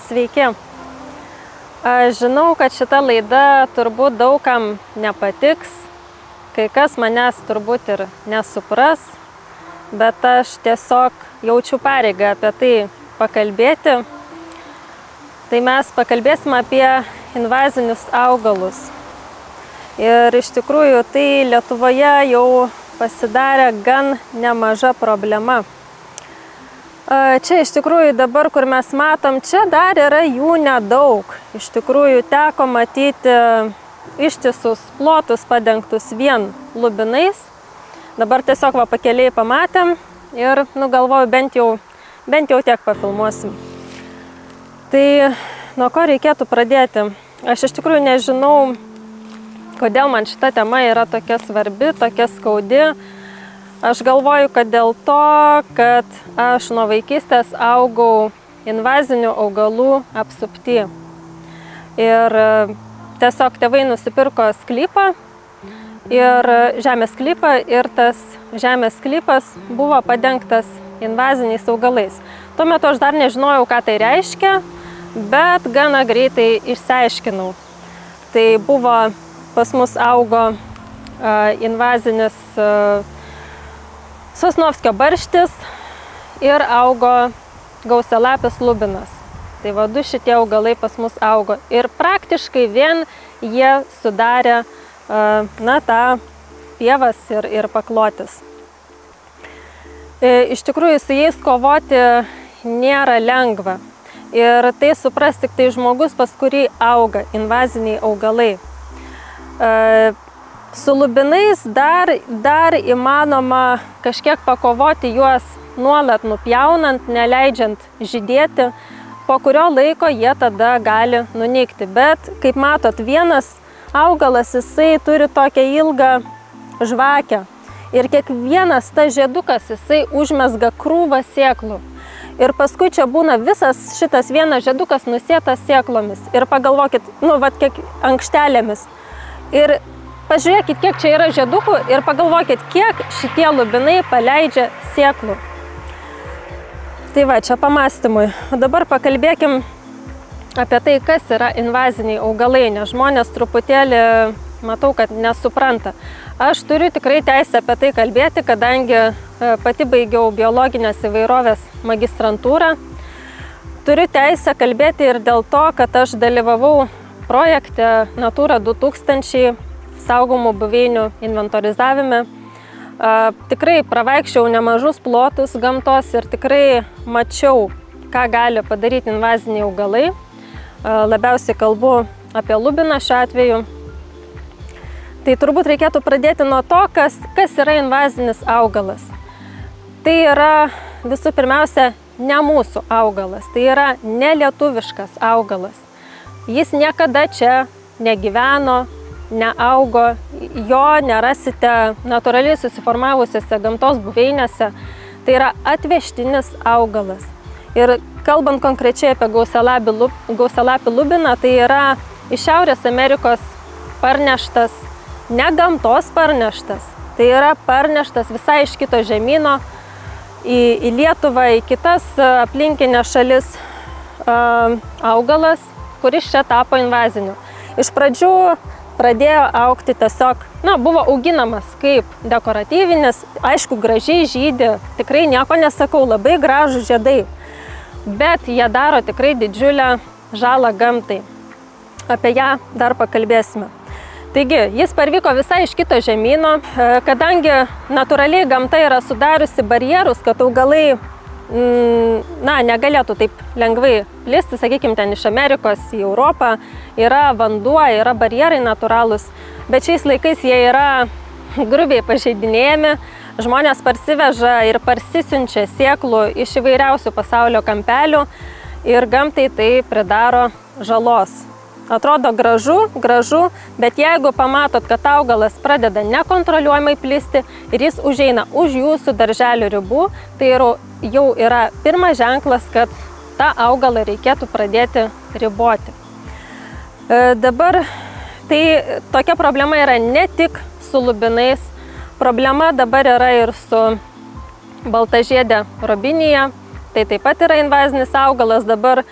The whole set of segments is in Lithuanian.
Sveiki. Aš žinau, kad šita laida turbūt daugam nepatiks, kai kas manęs turbūt ir nesupras, bet aš tiesiog jaučiu pareigą apie tai pakalbėti. Tai mes pakalbėsime apie invazinius augalus. Ir iš tikrųjų tai Lietuvoje jau pasidarė gan nemaža problema. Čia iš tikrųjų dabar, kur mes matom, čia dar yra jų nedaug. Iš tikrųjų teko matyti ištisus plotus padengtus vien lubinais. Dabar tiesiog pakeliai pamatėm ir galvoju, bent jau tiek pafilmuosim. Tai nuo ko reikėtų pradėti? Aš iš tikrųjų nežinau, kodėl man šita tema yra tokia svarbi, tokia skaudi. Aš galvoju, kad dėl to, kad aš nuo vaikystės augau invazinių augalų apsupty. Ir tiesiog tėvai nusipirko sklypą, žemės sklypą, ir tas žemės sklypas buvo padengtas invaziniais augalais. Tuo metu aš dar nežinojau, ką tai reiškia, bet gana greitai išsiaiškinau. Tai buvo, pas mus augo invazinis Sosnovskio barštis ir augo gausialapis lubinas. Tai va, du šitie augalai pas mus augo. Ir praktiškai vien jie sudarė tą pievas ir paklotis. Iš tikrųjų, su jais kovoti nėra lengva. Ir tai supras tik tai žmogus, pas kurį auga invaziniai augalai. Su lubinais dar įmanoma kažkiek pakovoti juos nuolat nupjaunant, neleidžiant žydėti, po kurio laiko jie tada gali nunykti. Bet, kaip matot, vienas augalas, jisai turi tokią ilgą žvakę. Ir kiekvienas tas žiedukas, jisai užmezga krūvą sėklų. Ir paskui čia būna visas šitas vienas žiedukas nusėtas sėklomis. Ir pagalvokit, kiek ankštelėmis. Ir pažiūrėkit, kiek čia yra žiedukų ir pagalvokit, kiek šitie lubinai paleidžia sėklų. Tai va, čia pamastymui. O dabar pakalbėkim apie tai, kas yra invaziniai augalai, nes žmonės truputėlį, matau, kad nesupranta. Aš turiu tikrai teisę apie tai kalbėti, kadangi pati baigiau biologinės įvairovės magistrantūrą. Turiu teisę kalbėti ir dėl to, kad aš dalyvavau projekte Natura 2000 saugomų buveinių inventorizavime. Tikrai pravaikščiau nemažus plotus gamtos ir tikrai mačiau, ką gali padaryti invaziniai augalai. Labiausiai kalbu apie lubiną šiuo atveju. Tai turbūt reikėtų pradėti nuo to, kas yra invazinis augalas. Tai yra visų pirmiausia ne mūsų augalas, tai yra nelietuviškas augalas. Jis niekada čia negyveno, neaugo, jo nerasite natūraliai susiformavusiose gamtos buveinėse. Tai yra atvežtinis augalas. Ir kalbant konkrečiai apie gausialapį lubiną, tai yra iš Šiaurės Amerikos parneštas ne gamtos parneštas, tai yra parneštas visai iš kito žemyno į Lietuvą, į kitas aplinkinės šalis augalas, kuris čia tapo invaziniu. Iš pradžių pradėjo augti tiesiog, buvo auginamas kaip dekoratyvinis, aišku, gražiai žydi, tikrai nieko nesakau, labai gražų žiedai, bet jie daro tikrai didžiulę žalą gamtai. Apie ją dar pakalbėsime. Taigi, jis parvyko visai iš kito žemyno, kadangi natūraliai gamta yra sudariusi barjerus, kad augalai negalėtų taip lengvai plisti, sakykime, ten iš Amerikos į Europą, yra vanduo, yra barjerai natūralūs, bet šiais laikais jie yra grubiai pažeidinėjami, žmonės parsiveža ir parsisiunčia sėklų iš įvairiausių pasaulio kampelių ir gamtai tai pridaro žalos. Atrodo gražu, bet jeigu pamatot, kad augalas pradeda nekontroliuojamai plisti ir jis užeina už jūsų darželio ribų, tai jau yra pirmas ženklas, kad tą augalą reikėtų pradėti riboti. Dabar tai tokia problema yra ne tik su lubinais, problema dabar yra ir su baltažiedė robinija, tai taip pat yra invazinis augalas. Dabar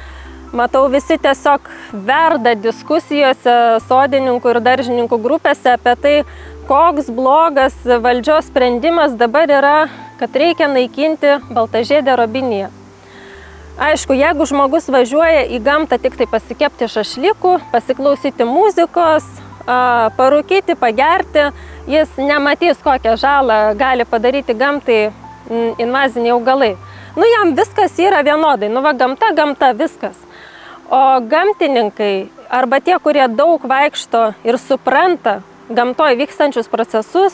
matau, visi tiesiog verda diskusijose sodininkų ir daržininkų grupėse apie tai, koks blogas valdžios sprendimas dabar yra, kad reikia naikinti baltažiedę robiniją. Aišku, jeigu žmogus važiuoja į gamtą tik tai pasikepti šašlykų, pasiklausyti muzikos, parūkyti, pagerti, jis nematys, kokią žalą gali padaryti gamtai invaziniai augalai. Jam viskas yra vienodai, gamta, viskas. O gamtininkai, arba tie, kurie daug vaikšto ir supranta gamtoje vykstančius procesus,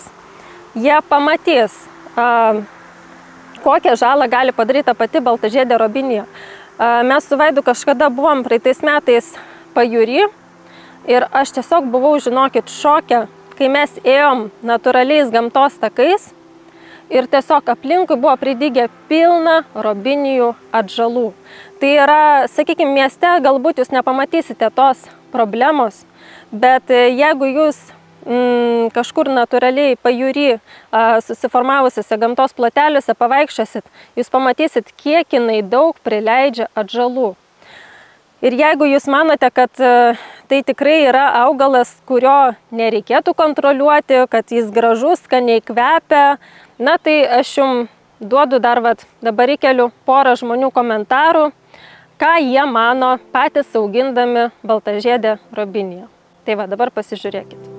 jie pamatys, kokią žalą gali padaryti pati baltažiedė robinija. Mes su Vaidu kažkada buvom praeitais metais Pajūry ir aš tiesiog buvau, žinokit, šoke, kai mes ėjom natūraliais gamtos takais ir tiesiog aplinkui buvo pridygę pilna robinijų atžalų. Tai yra, sakykime, mieste galbūt jūs nepamatysite tos problemos, bet jeigu jūs kažkur natūraliai Pajūry susiformavusiuose gamtos ploteliuose pavaikščiosit, jūs pamatysit, kiek jinai daug prileidžia atžalų. Ir jeigu jūs manote, kad tai tikrai yra augalas, kurio nereikėtų kontroliuoti, kad jis gražus, skaniai kvepia, tai aš jums duodu dabar įkeliu porą žmonių komentarų, ką jie mano patys augindami baltažiedę robiniją. Tai dabar pasižiūrėkit.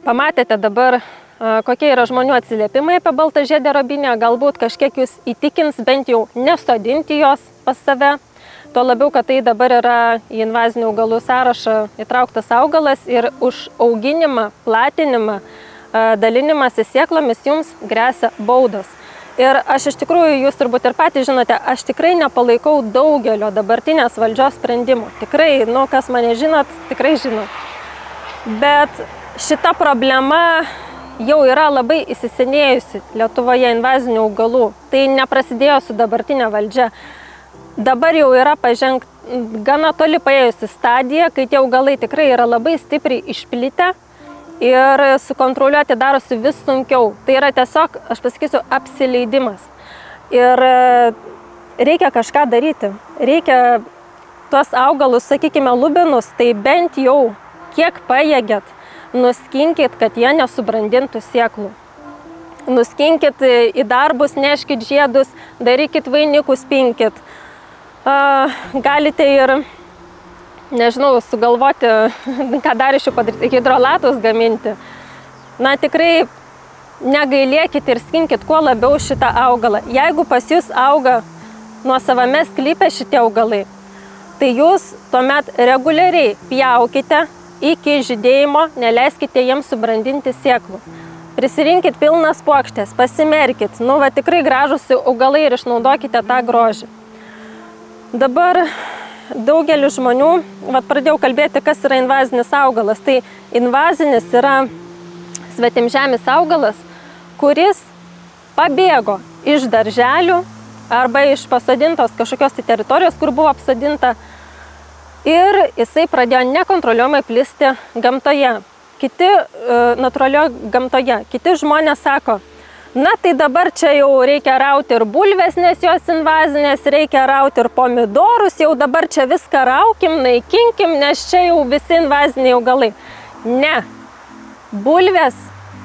Pamatėte dabar, kokie yra žmonių atsiliepimai apie baltažiedę robiniją, galbūt kažkiek jūs įtikins bent jau nesodinti jos pas save. Tuo labiau, kad tai dabar yra į invazinių augalų sąrašą įtrauktas augalas ir už auginimą, platinimą, dalinimąsi sėklomis jums gresia baudos. Ir aš iš tikrųjų, jūs turbūt ir patys žinote, aš tikrai nepalaikau daugelio dabartinės valdžios sprendimų. Tikrai, kas mane žinot, tikrai žinot. Bet šita problema jau yra labai įsisenėjusi Lietuvoje invazinių augalų. Tai neprasidėjo su dabartinė valdžia. Dabar jau yra gana toli paėjusi stadija, kai tie augalai tikrai yra labai stipriai išplitę ir sukontroliuoti darosi vis sunkiau. Tai yra tiesiog, aš pasakysiu, apsileidimas. Ir reikia kažką daryti. Reikia tuos augalus, sakykime, lubinus, tai bent jau kiek pajėgėt, nuskinkit, kad jie nesubrandintų sėklų. Nuskinkit į darbus, neškit žiedus, darykit vainikus, pinkit. Galite ir, nežinau, sugalvoti, ką dar iš jų padaryti, hidrolatus gaminti. Na, tikrai negailėkit ir skinkit kuo labiau šitą augalą. Jeigu pas jūs auga nuosavame sklype šitie augalai, tai jūs tuomet reguliariai pjaukite iki žydėjimo, neleiskite jiems subrandinti sėklų. Prisirinkit pilnas puokštės, pasimerkit, nu va tikrai gražūs augalai ir išnaudokite tą grožį. Dabar daugelis žmonių, va pradėjau kalbėti, kas yra invazinis augalas. Tai invazinis yra svetimžemis augalas, kuris pabėgo iš darželių arba iš pasodintos kažkokios tai teritorijos, kur buvo apsodinta, ir jisai pradėjo nekontroliuojamai plisti gamtoje. Natūralioje gamtoje. Kiti žmonės sako, na tai dabar čia jau reikia rauti ir bulves, nes jos invazinės, reikia rauti ir pomidorus, jau dabar čia viską raukim, naikinkim, nes čia jau visi invaziniai augalai. Ne. Bulvės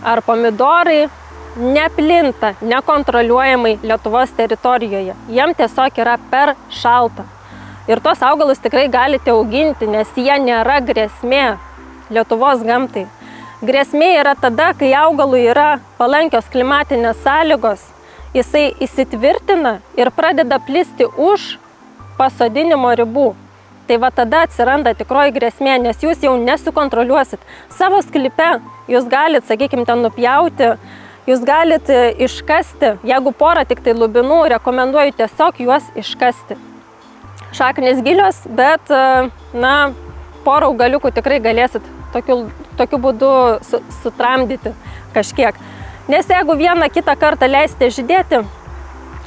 ar pomidorai neplinta nekontroliuojamai Lietuvos teritorijoje. Jiem tiesiog yra per šalta. Ir tos augalus tikrai galite auginti, nes jie nėra grėsmė Lietuvos gamtai. Grėsmė yra tada, kai augalui yra palankios klimatinės sąlygos, jisai įsitvirtina ir pradeda plisti už pasodinimo ribų. Tai va tada atsiranda tikroji grėsmė, nes jūs jau nesukontroliuosit. Savo sklype jūs galit, sakykime, ten nupjauti, jūs galit iškasti, jeigu porą tik tai lubinų, rekomenduoju tiesiog juos iškasti. Šaknys gilios, bet, na, porą augaliukų tikrai galėsit tokiu būdu sutramdyti kažkiek. Nes jeigu vieną kitą kartą leisite žydėti,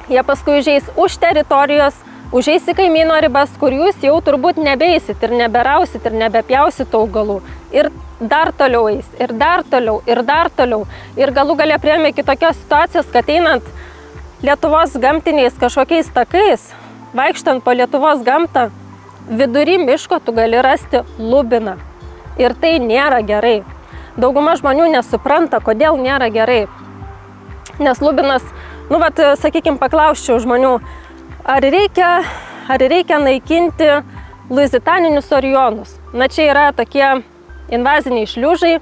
jie paskui užeis už teritorijos, užeis į kaimyno ribas, kur jūs jau turbūt nebeisit ir neberausit ir nebepjausit augalų. Ir dar toliau eis, ir dar toliau, ir dar toliau. Ir galų gale priėjome iki tokios situacijos, kad einant Lietuvos gamtiniais kažkokiais takais, vaikštant po Lietuvos gamtą, vidury miško tu gali rasti lubiną. Ir tai nėra gerai. Dauguma žmonių nesupranta, kodėl nėra gerai. Nes lubinas, nu vat, sakykime, paklausčiau žmonių, ar reikia naikinti luizitaninius orionus. Na, čia yra tokie invaziniai šliužai,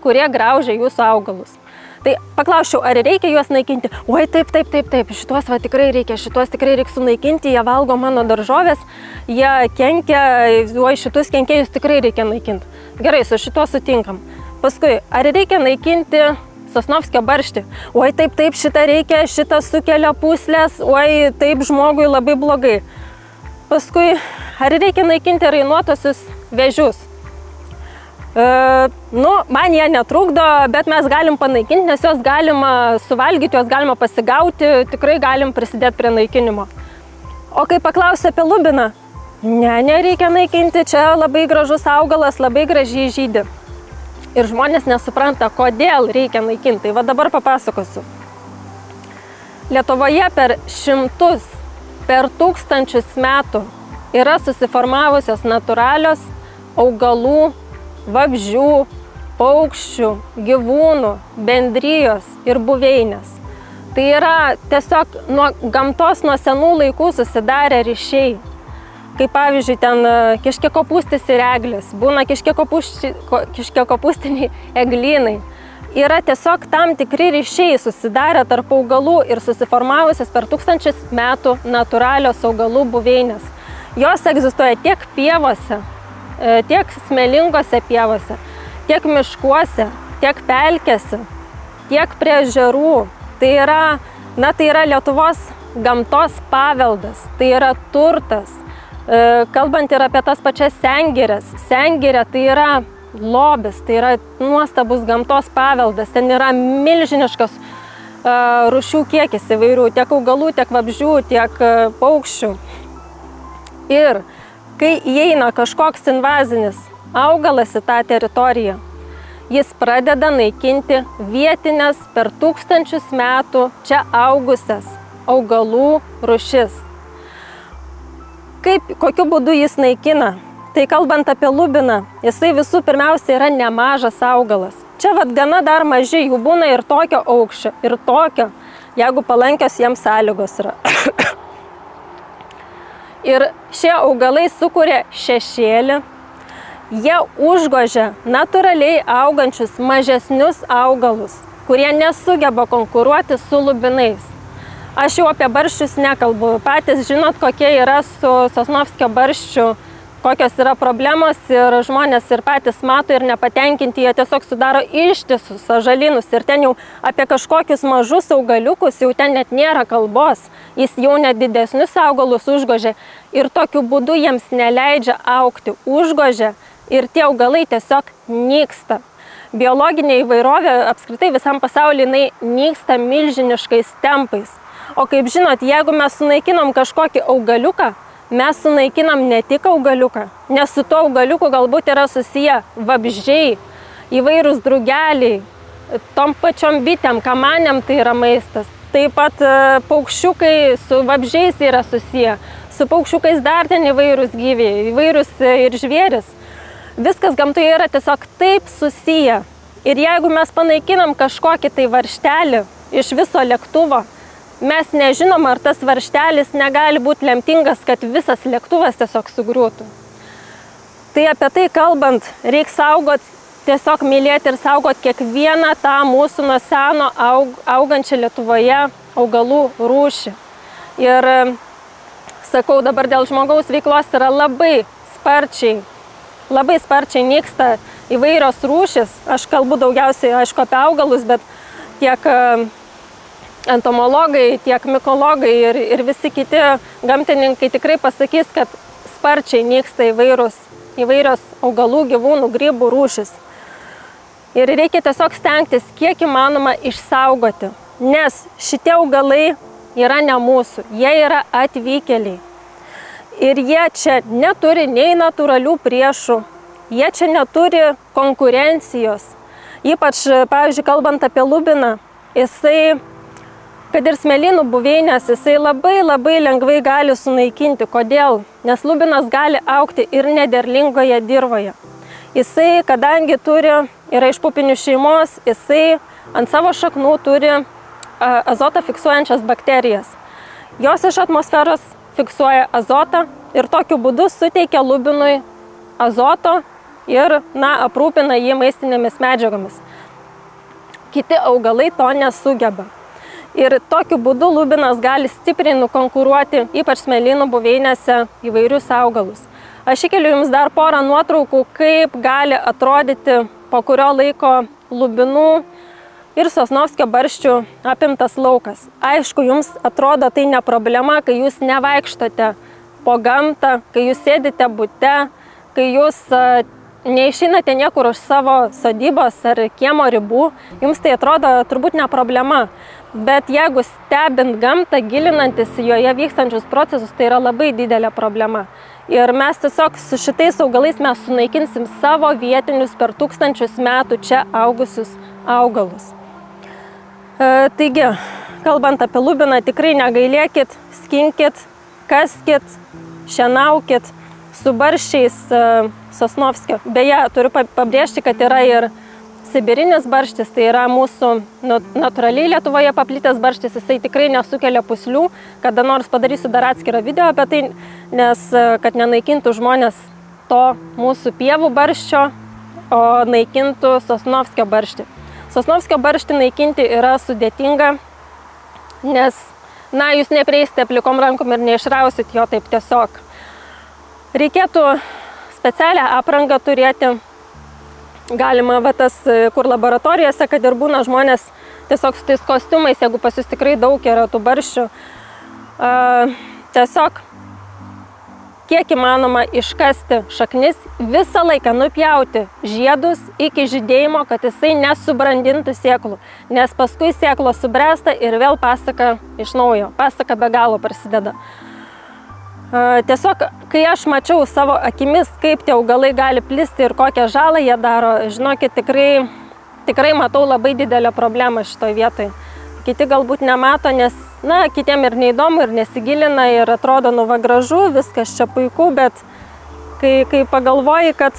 kurie graužia jūsų augalus. Tai paklausčiau, ar reikia juos naikinti? Oi, taip, šitos va tikrai reikia, šitos tikrai reikia sunaikinti, jie valgo mano daržovės, jie kenkia, oi, šitus kenkėjus tikrai reikia naikinti. Gerai, su šituo sutinkam. Paskui, ar reikia naikinti Sosnovskio barštį? Oi, taip, šitą reikia, šitas sukelia pūslės, oi, taip, žmogui labai blogai. Paskui, ar reikia naikinti rainuotosius vėžius? Nu, man jie netrukdo, bet mes galim panaikinti, nes juos galima suvalgyti, juos galima pasigauti, tikrai galim prisidėti prie naikinimo. O kai paklausė apie lubiną, nereikia naikinti, čia labai gražus augalas, labai gražiai žydi. Ir žmonės nesupranta, kodėl reikia naikinti. Tai va dabar papasakosiu. Lietuvoje per šimtus, per tūkstančius metų yra susiformavusios natūralios augalų, vabzdžių, paukščių, gyvūnų, bendrijos ir buveinės. Tai yra tiesiog nuo gamtos nuo senų laikų susidarę ryšiai. Kaip pavyzdžiui, ten kiškiakopūstis ir eglės, būna kiškiakopūstiniai eglynai. Yra tiesiog tam tikri ryšiai susidarę tarp augalų ir susiformavusios per tūkstančius metų natūralios augalų buveinės. Jos egzistuoja tiek pievose, tiek smėlingose pievose, tiek miškuose, tiek pelkėse, tiek prie ežerų. Tai yra Lietuvos gamtos paveldas, tai yra turtas. Kalbant ir apie tas pačias sengires. Sengirė tai yra lobis, tai yra nuostabus gamtos paveldas. Ten yra milžiniškas rūšių kiekis įvairių, tiek augalų, tiek vabzdžių, tiek paukščių. Ir kai įeina kažkoks invazinis augalas į tą teritoriją, jis pradeda naikinti vietinės per tūkstančius metų čia augusias augalų rūšis. kokiu būdu jis naikina? Tai kalbant apie lubiną, jisai visų pirmiausia yra nemažas augalas. Čia vat gana dar maži, jų būna ir tokio aukščio, ir tokio, jeigu palankios jiems sąlygos yra. Ir šie augalai sukuria šešėlį, jie užgožia natūraliai augančius mažesnius augalus, kurie nesugeba konkuruoti su lubinais. Aš jau apie barščius nekalbu, patys žinot, kokie yra su Sosnovskio barščiu, kokios yra problemos ir žmonės ir patys mato ir nepatenkinti, jie tiesiog sudaro ištisus ąžuolynus ir ten jau apie kažkokius mažus augaliukus jau ten net nėra kalbos, jis jau net didesnius augalus užgožia ir tokiu būdu jiems neleidžia augti, užgožia ir tie augalai tiesiog nyksta. Biologinė įvairovė apskritai visam pasaulyje jinai nyksta milžiniškais tempais. O kaip žinot, jeigu mes sunaikinom kažkokį augaliuką, mes sunaikinam ne tik augaliuką, nes su tuo augaliuku galbūt yra susiję vabzdžiai, įvairūs drugeliai, tom pačiom bitėm, kamanėm tai yra maistas. Taip pat paukščiukai su vabzdžiais yra susiję, su paukščiukais dar ten įvairūs gyviai, įvairūs ir žvėris. Viskas gamtoje yra tiesiog taip susiję. Ir jeigu mes panaikinam kažkokį tai varžtelį iš viso lėktuvo, mes nežinom, ar tas varžtelis negali būti lemtingas, kad visas lėktuvas tiesiog sugriūtų. Tai apie tai kalbant, reikia saugot, tiesiog mylėti ir saugot kiekvieną tą mūsų nuo seno augančią Lietuvoje augalų rūšį. Ir sakau, dabar dėl žmogaus veiklos yra labai sparčiai nyksta įvairios rūšis. Aš kalbu daugiausiai, aišku, apie augalus, bet tiek entomologai, tiek mikologai ir visi kiti gamtininkai tikrai pasakys, kad sparčiai nyksta įvairios augalų, gyvūnų, grybų rūšis. Ir reikia tiesiog stengtis, kiek įmanoma išsaugoti, nes šitie augalai yra ne mūsų, jie yra atvykėliai. Ir jie čia neturi nei natūralių priešų, jie čia neturi konkurencijos. Ypač, pavyzdžiui, kalbant apie lubiną, jisai, kad ir smėlynų buveinės, jisai labai lengvai gali sunaikinti. Kodėl? Nes lubinas gali augti ir nederlingoje dirvoje. Jisai, kadangi yra iš pupinių šeimos, jisai ant savo šaknų turi azotą fiksuojančias bakterijas. Jos iš atmosferos fiksuoja azotą ir tokiu būdu suteikia lubinui azoto ir, aprūpina jį maistinėmis medžiagomis. Kiti augalai to nesugeba. Ir tokiu būdu lubinas gali stipriai nukonkuruoti, ypač smėlynų buveinėse, įvairius augalus. Aš įkeliu jums dar porą nuotraukų, kaip gali atrodyti po kurio laiko lubinų ir Sosnovskio barščių apimtas laukas. Aišku, jums atrodo tai ne problema, kai jūs nevaikštote po gamtą, kai jūs sėdite bute, kai jūs neišeinate niekur už savo sodybos ar kiemo ribų, jums tai atrodo turbūt ne problema. Bet jeigu stebint gamtą, gilinantis į joje vykstančius procesus, tai yra labai didelė problema. Ir mes tiesiog su šitais augalais mes sunaikinsim savo vietinius per tūkstančius metų čia augusius augalus. Taigi, kalbant apie lubiną, tikrai negailėkit, skinkit, kaskit, šienaukit su barščiais Sosnovskio. Beje, turiu pabrėžti, kad yra ir sibirinis barštis, tai yra mūsų natūraliai Lietuvoje paplitęs barštis, jisai tikrai nesukelia pūslių. Kada nors padarysiu dar atskirą video apie tai, nes kad nenaikintų žmonės to mūsų pievų barščio, o naikintų Sosnovskio barštį. Sosnovskio barštį naikinti yra sudėtinga, nes, jūs neprieisite plikom rankom ir neišrausit jo taip tiesiog. Reikėtų specialią aprangą turėti. Galima, kur laboratorijose, kad ir būna žmonės tiesiog su tais kostiumais, jeigu pas jūs tikrai daug yra tų barščių, tiesiog kiek įmanoma iškasti šaknis, visą laiką nupjauti žiedus iki žydėjimo, kad jisai nesubrandintų sėklų, nes paskui sėklos subręsta ir vėl pasaka iš naujo, pasaka be galo prasideda. Tiesiog, kai aš mačiau savo akimis, kaip tie augalai gali plisti ir kokią žalą jie daro, žinokit, tikrai matau labai didelę problemą šitoje vietoje. kiti galbūt nemato, nes, na, kitiem ir neįdomu, ir nesigilina, ir atrodo, nu, va, gražu, viskas čia puiku, bet kai pagalvoji, kad,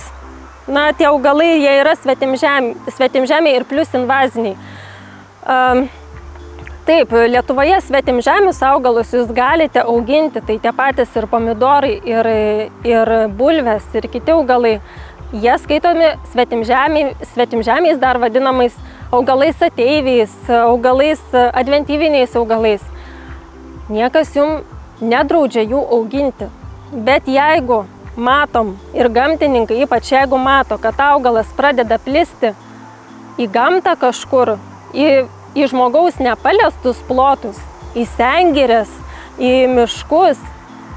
na, tie augalai, jie yra svetimžemiai ir plus invaziniai. Taip, Lietuvoje svetimžemius augalus jūs galite auginti, tai tie patys ir pomidorai, ir bulvės, ir kiti augalai. Jie skaitomi svetimžemiais, dar vadinamais augalais ateiviais, augalais adventyviniais augalais. Niekas jums nedraudžia jų auginti. Bet jeigu matom, ir gamtininkai, ypač jeigu mato, kad augalas pradeda plisti į gamtą kažkur, į žmogaus nepaliestus plotus, į sengires, į miškus.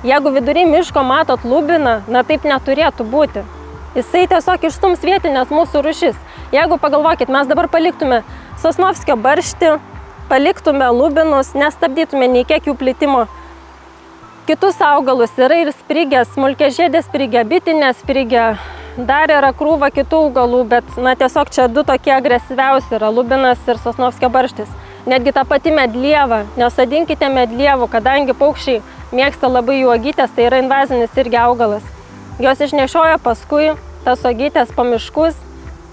Jeigu vidury miško matot lubiną, na taip neturėtų būti. Jisai tiesiog išstums vietinės mūsų rūšis. Jeigu pagalvokit, mes dabar paliktume Sosnovskio barštį, paliktume lubinus, nestabdytume nei kiek jų plitimo. Kitus augalus yra ir sprigė, smulkiažiedė sprigė, bitinė sprigė, dar yra krūva kitų augalų, bet, na, tiesiog čia du tokie agresyviausi yra lubinas ir Sosnovskio barštis. Netgi ta pati medlieva, nesodinkite medlievų, kadangi paukščiai mėgsta labai jų uogytės, tai yra invazinis irgi augalas. Jos išnešioja paskui tas uogytės po miškus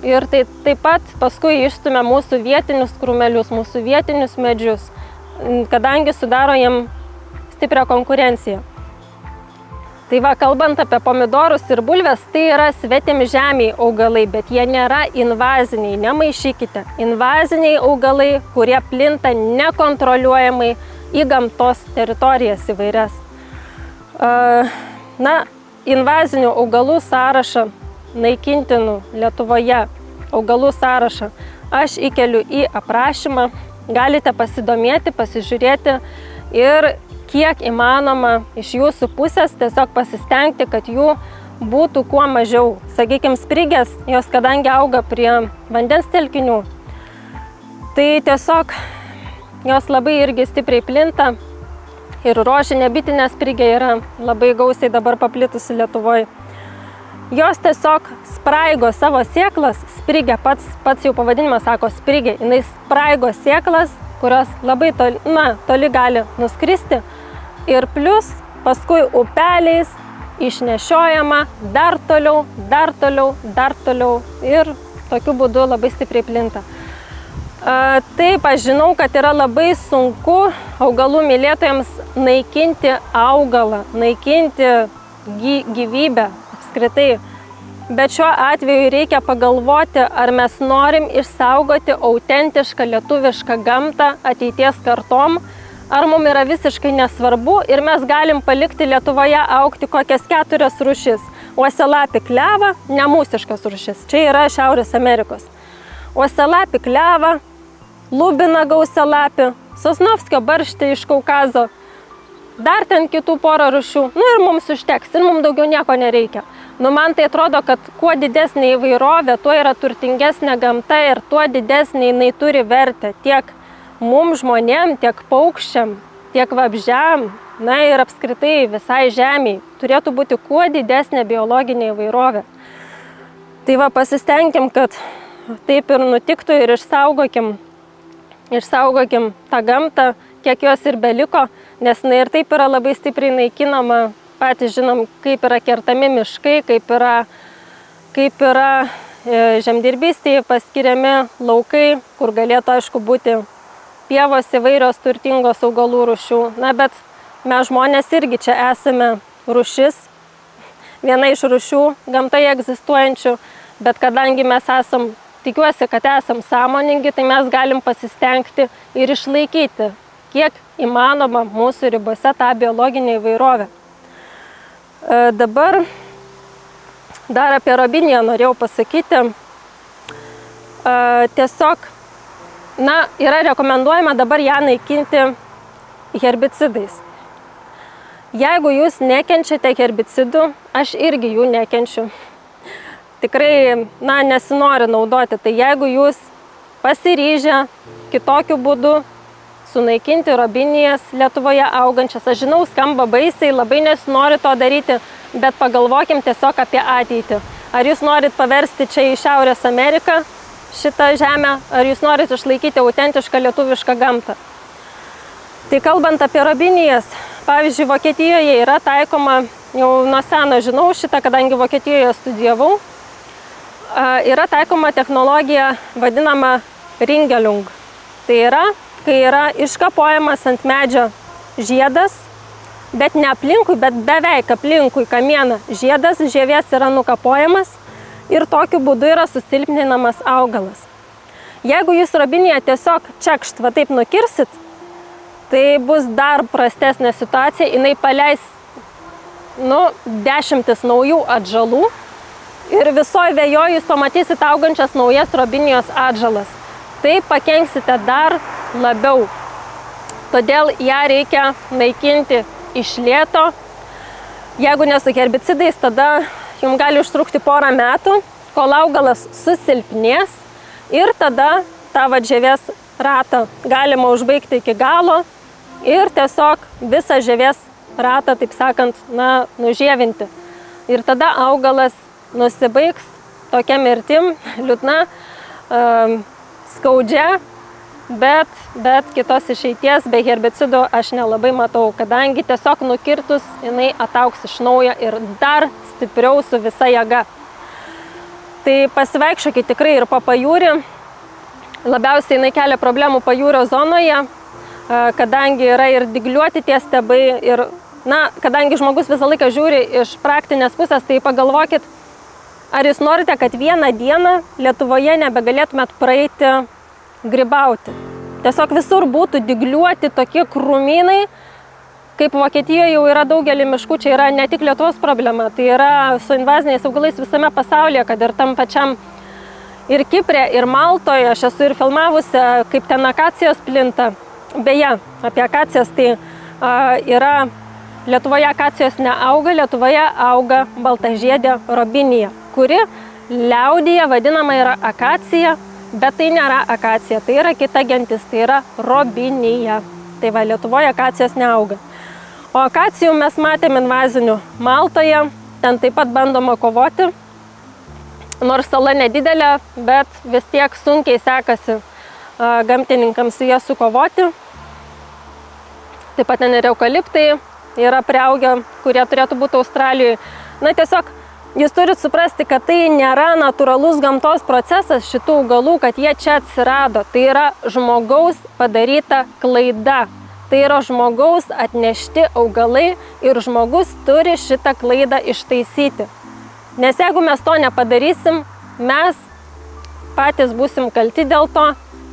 ir tai taip pat paskui išstumia mūsų vietinius krūmelius, mūsų vietinius medžius, kadangi sudaro jiem stiprią konkurenciją. Tai va, kalbant apie pomidorus ir bulves, tai yra svetimžemiai augalai, bet jie nėra invaziniai, nemaišykite. Invaziniai augalai, kurie plinta nekontroliuojamai į gamtos teritorijas įvairias. Na, invazinių augalų sąrašą, naikintinų Lietuvoje augalų sąrašą, aš įkeliu į aprašymą, galite pasidomėti, pasižiūrėti ir kiek įmanoma iš jūsų pusės tiesiog pasistengti, kad jų būtų kuo mažiau. Sakykime, sprigės, jos kadangi auga prie vandens telkinių, tai tiesiog jos labai irgi stipriai plinta ir rožinė bitinė sprigė yra labai gausiai dabar paplitusi Lietuvoje. Jos tiesiog spraigo savo sėklas, sprigė, pats jau pavadinimas sako sprigė, jinai spraigo sėklas, kurios labai toli gali nuskristi. Ir plus paskui upeliais išnešiojama dar toliau, dar toliau, dar toliau ir tokiu būdu labai stipriai plinta. Taip, aš žinau, kad yra labai sunku augalų mylėtojams naikinti augalą, naikinti gyvybę apskritai. Bet šiuo atveju reikia pagalvoti, ar mes norim išsaugoti autentišką lietuvišką gamtą ateities kartom, ar mums yra visiškai nesvarbu ir mes galim palikti Lietuvoje augti kokias 4 rūšis. Uosialapį klevą, nemūsiškas rūšis, čia yra Šiaurės Amerikos. Uosialapį klevą, lubiną gausialapį, Sosnovskio barštį iš Kaukazo, dar ten kitų porą rūšių, nu ir mums užteks, ir mums daugiau nieko nereikia. Nu, man tai atrodo, kad kuo didesnė įvairovė, tuo yra turtingesnė gamta ir tuo didesnė jinai turi vertę tiek mums žmonėm, tiek paukščiam, tiek vabzdžiam, na ir apskritai visai žemei turėtų būti kuo didesnė biologinė įvairovė. Tai va, pasistengim, kad taip ir nutiktų ir išsaugokim tą gamtą, kiek jos ir beliko, nes jinai ir taip yra labai stipriai naikinama. Patys žinom, kaip yra kertami miškai, kaip yra žemdirbystėje paskiriami laukai, kur galėtų, aišku, būti pievos įvairios turtingos augalų rūšių. Na, bet mes žmonės irgi čia esame rūšis, viena iš rūšių gamtoje egzistuojančių, bet kadangi mes tikiuosi, kad esam sąmoningi, tai mes galim pasistengti ir išlaikyti, kiek įmanoma mūsų ribose tą biologinę įvairovę. Dabar dar apie robiniją norėjau pasakyti. Tiesiog, na, yra rekomenduojama dabar ją naikinti herbicidais. Jeigu jūs nekenčiate herbicidų, aš irgi jų nekenčiu. Tikrai, na, nesinori naudoti. Tai jeigu jūs pasiryžę kitokiu būdu sunaikinti robinijas Lietuvoje augančias. Aš žinau, skamba baisiai, labai nesinori to daryti, bet pagalvokim tiesiog apie ateitį. Ar jūs norit paversti čia į Šiaurės Ameriką šitą žemę, ar jūs norit išlaikyti autentišką lietuvišką gamtą. Tai kalbant apie robinijas, pavyzdžiui, Vokietijoje yra taikoma, jau nuo seno žinau šitą, kadangi Vokietijoje studijavau, yra taikoma technologija vadinama ringelung. Tai yra, kai yra iškapojamas ant medžio žiedas, bet ne aplinkui, bet beveik aplinkui kamieną žiedas, žievės yra nukapojamas ir tokiu būdu yra susilpninamas augalas. Jeigu jūs robiniją tiesiog čekšt, va taip nukirsit, tai bus dar prastesnė situacija, jinai paleis dešimtis naujų atžalų ir visoje vėjoje jūs pamatysit augančias naujas robinijos atžalas. Tai pakenksite dar labiau. Todėl ją reikia naikinti iš lėto. Jeigu ne su herbicidais, tada jums gali užtrukti porą metų, kol augalas susilpnės ir tada tą žievės ratą galima užbaigti iki galo ir tiesiog visą žievės ratą, taip sakant, nužievinti. Ir tada augalas nusibaigs tokia mirtim, liūdna, skaudžia, bet kitos išeities be herbicidų aš nelabai matau, kadangi tiesiog nukirtus jinai ataugs iš naujo ir dar stipriau su visa jėga. Tai pasivaikščiokit tikrai ir po pajūrį. Labiausiai jinai kelia problemų pajūrio zonoje, kadangi yra ir dygliuoti tie stiebai ir, kadangi žmogus visą laiką žiūri iš praktinės pusės, tai pagalvokit, ar jūs norite, kad vieną dieną Lietuvoje nebegalėtumėt praeiti grybauti. Tiesiog visur būtų dygliuoti tokie krūmynai, kaip Vokietijoje jau yra daugelį miškų, čia yra ne tik Lietuvos problema, tai yra su invaziniais augalais visame pasaulyje, kad ir tam pačiam ir Kiprė, ir Maltoje, aš esu ir filmavusi, kaip ten akacijos plinta. Beje, apie akacijas, tai yra Lietuvoje akacijos neauga, Lietuvoje auga baltažiedė robinija, kuri liaudyje vadinama yra akacija, bet tai nėra akacija, tai yra kita gentis, tai yra robinija. Tai va, Lietuvoje akacijos neauga. O akacijų mes matėm invazinių Maltoje, ten taip pat bandoma kovoti, nors sala nedidelė, bet vis tiek sunkiai sekasi gamtininkams su jie sukovoti. Taip pat ten ir eukaliptai yra priaugę, kurie turėtų būti Australijoje. Tiesiog jūs turit suprasti, kad tai nėra natūralus gamtos procesas šitų augalų, kad jie čia atsirado. Tai yra žmogaus padaryta klaida. Tai yra žmogaus atnešti augalai ir žmogus turi šitą klaidą ištaisyti. Nes jeigu mes to nepadarysim, mes patys būsim kalti dėl to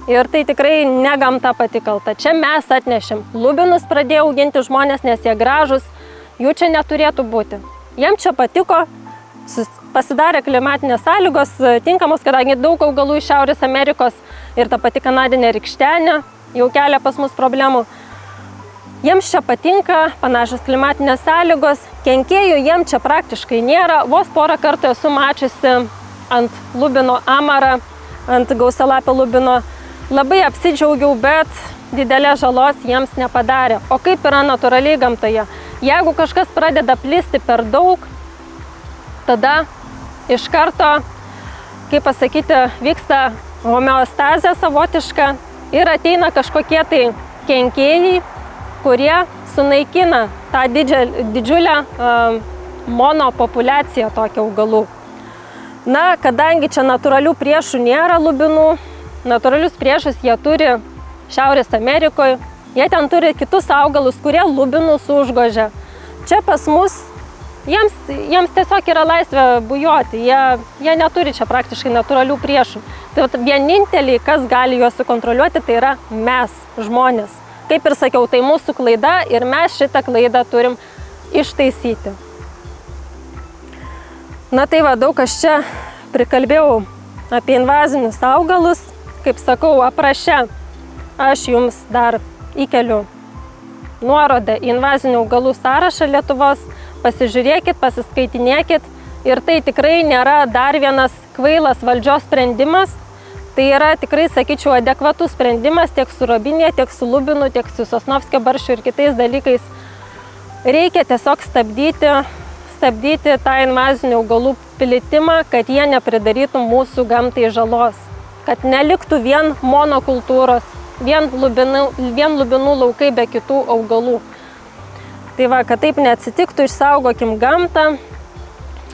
ir tai tikrai ne gamta pati kalta. Čia mes atnešim. Lubinus pradėjo auginti žmonės, nes jie gražus, jų čia neturėtų būti. Jiem čia patiko, pasidarė klimatinės sąlygos tinkamos, kadangi daug augalų iš Šiaurės Amerikos ir ta pati kanadinė rykštenė jau kelia pas mus problemų. Jiems čia patinka, panašios klimatinės sąlygos, kenkėjų jiems čia praktiškai nėra. Vos porą kartų esu mačiusi ant lubino amarą, ant gausialapio lubino. Labai apsidžiaugiau, bet didelės žalos jiems nepadarė. O kaip yra natūraliai gamtoje? Jeigu kažkas pradeda plisti per daug, tada iš karto, kaip pasakyti, vyksta homeostazė savotiška ir ateina kažkokie tai kenkėjai, kurie sunaikina tą didžiulę monopopuliaciją tokių augalų. Kadangi čia natūralių priešų nėra lubinų, natūralius priešus jie turi Šiaurės Amerikoje, jie ten turi kitus augalus, kurie lubinus užgožia. Čia pas mus, jiems tiesiog yra laisvė bujoti, jie neturi čia praktiškai natūralių priešų. Tai vieninteliai, kas gali juos sukontroliuoti, tai yra mes, žmonės. Kaip ir sakiau, tai mūsų klaida ir mes šitą klaidą turim ištaisyti. Tai va, daug aš čia prikalbėjau apie invazinius augalus. Kaip sakau, apraše aš jums dar įkeliu nuorodą į invazinių augalų sąrašą Lietuvos. Pasižiūrėkit, pasiskaitinėkit ir tai tikrai nėra dar vienas kvailas valdžios sprendimas. Tai yra tikrai, sakyčiau, adekvatus sprendimas tiek su robinija, tiek su lubinu, tiek su sosnovskio barščiu ir kitais dalykais. Reikia tiesiog stabdyti tą invazinių augalų plitimą, kad jie nepridarytų mūsų gamtai žalos. Kad neliktų vien monokultūros, vien lubinų laukai be kitų augalų. Tai va, kad taip neatsitiktų, išsaugokim gamtą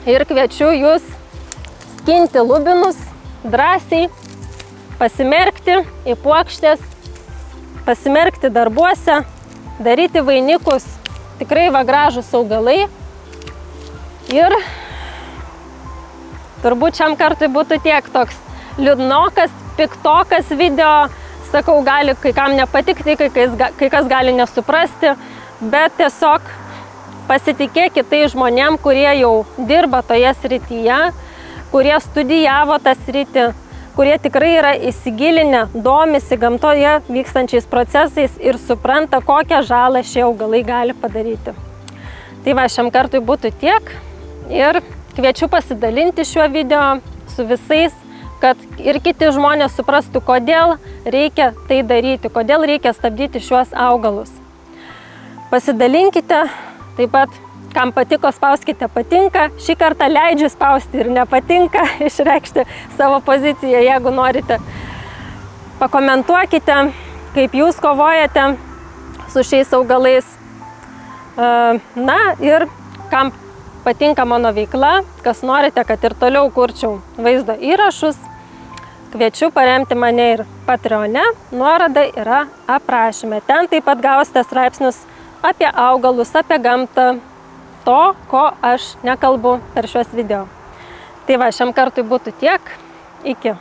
ir kviečiu jūs skinti lubinus drąsiai, pasimerkti į puokštės, pasimerkti darbuose, daryti vainikus, tikrai va gražūs augalai. Ir turbūt šiam kartui būtų tiek toks liūdnokas, piktokas video, sakau, gali kai kam nepatikti, kai kas gali nesuprasti, bet tiesiog pasitikėkit tai žmonėm, kurie jau dirba toje srityje, kurie studijavo tą sritį, kurie tikrai yra įsigilinę, domisi gamtoje vykstančiais procesais ir supranta, kokią žalą šie augalai gali padaryti. Tai va, šiam kartui būtų tiek ir kviečiu pasidalinti šiuo video su visais, kad ir kiti žmonės suprastų, kodėl reikia tai daryti, kodėl reikia stabdyti šiuos augalus. Pasidalinkite, taip pat, kam patiko, spauskite patinka. Šį kartą leidžiu spausti ir nepatinka, išreikšti savo poziciją, jeigu norite. Pakomentuokite, kaip jūs kovojate su šiais augalais. Na ir kam patinka mano veikla, kas norite, kad ir toliau kurčiau vaizdo įrašus, kviečiu paremti mane ir Patreone, nuoroda yra aprašyme. Ten taip pat gausite straipsnius apie augalus, apie gamtą, to, ko aš nekalbu per šiuos video. Tai va, šiam kartui būtų tiek. Iki.